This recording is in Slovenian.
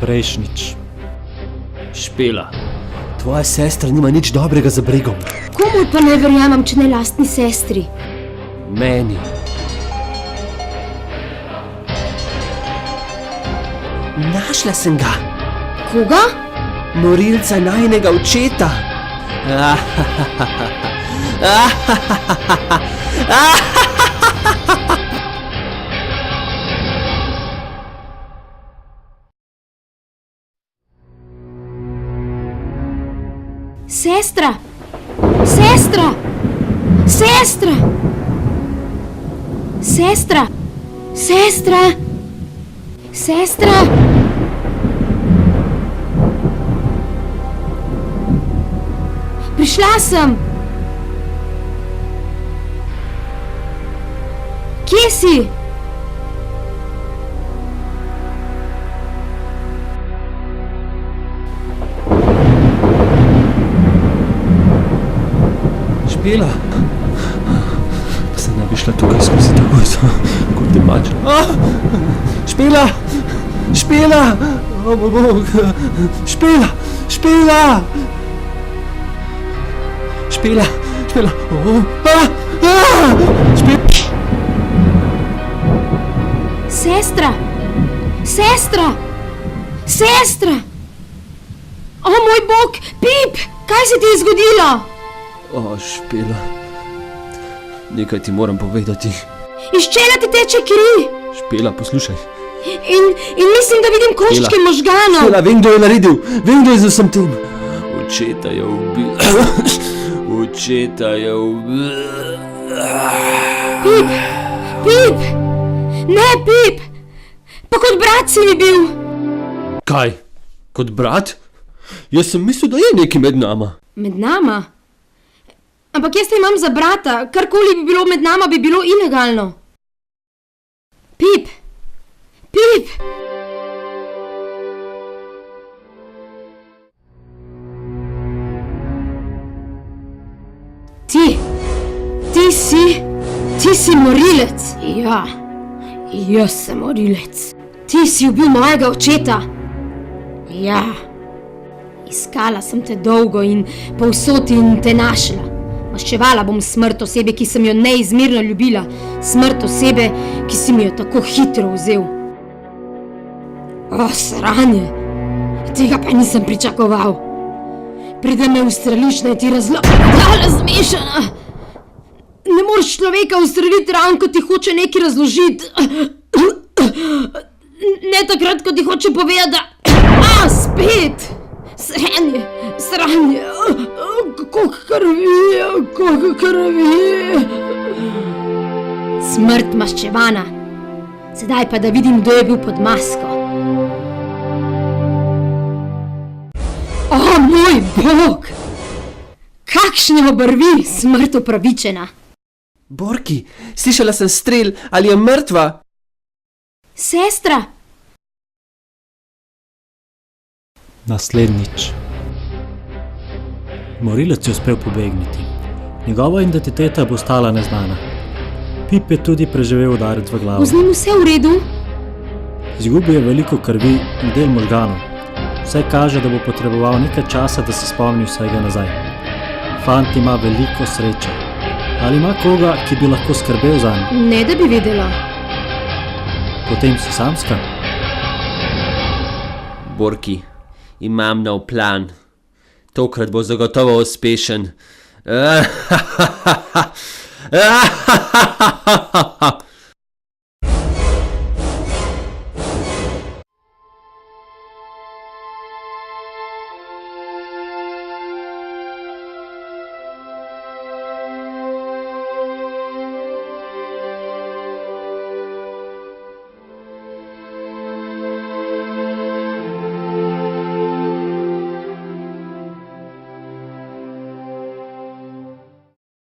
Prejšnjič. Špela, tvoja sestra nima nič dobrega za bregom. Komu pa ne verjamem, če ne lastni sestri? Meni. Našla sem ga. Koga? Morilca najinega očeta. Sestra! Sestra! Sestra! Sestra! Sestra! Sestra! Prišla sem! Kje si? Špela! Pa se ne bi šla tukaj skozi ta gojzo, kot te mača. Špela! Špela! O moj Bog! Špela! Špela! Špela! Špela! Špela! Sestra! Sestra! Sestra! O moj Bog! Pip! Kaj se ti je zgodilo? O, Špela, nekaj ti moram povedati. Iz čela ti teče kri Špela, poslušaj. in mislim, da vidim koščke možganov. Špela, vem, kdo je naredil. Vem, kdo je z vsem tem. Očeta je ubil. Očeta je ubil. Pip! Pip! Ne, Pip! Pa kot brat si mi bil. Kaj? Kot brat? Jaz sem mislil, da je nekaj med nama. Med nama? Ampak jaz te imam za brata. Karkoli bi bilo med nama, bi bilo ilegalno. Pip! Pip! Ti si morilec. Ja, jaz sem morilec. Ti si ubil mojega očeta. Ja, iskala sem te dolgo in povsod in te našla. Maščevala bom smrt osebe, ki sem jo neizmerno ljubila. Smrt osebe, ki si mi jo tako hitro vzel. O, sranje. Tega pa nisem pričakoval. Pride me ustreliš, naj ti razmešana. Ne moreš človeka ustreliti ravno, ko ti hoče nekaj razložiti. Ne takrat, ko ti hoče povedati, da... spet! Sranje! Koliko krvi! Smrt maščevana. Sedaj pa da vidim, kdo je bil pod masko. O, moj Bog! Kakšne obrvi, smrt upravičena. Borki, slišala sem strel, ali je mrtva? Sestra! Naslednjič. Morilec je uspel pobegniti. Njegova identiteta bo ostala neznana. Pip je tudi preživel udarec v glavo. Z njim vse v redu? Izgubil je veliko krvi in del možganov. Vse kaže, da bo potreboval nekaj časa, da se spomni vsega nazaj. Fant ima veliko sreče. Ali ima koga, ki bi lahko skrbel zanj? Ne, da bi vedela. Potem si samska? Borki, imam nov plan. Tokrat bo zagotovo uspešen.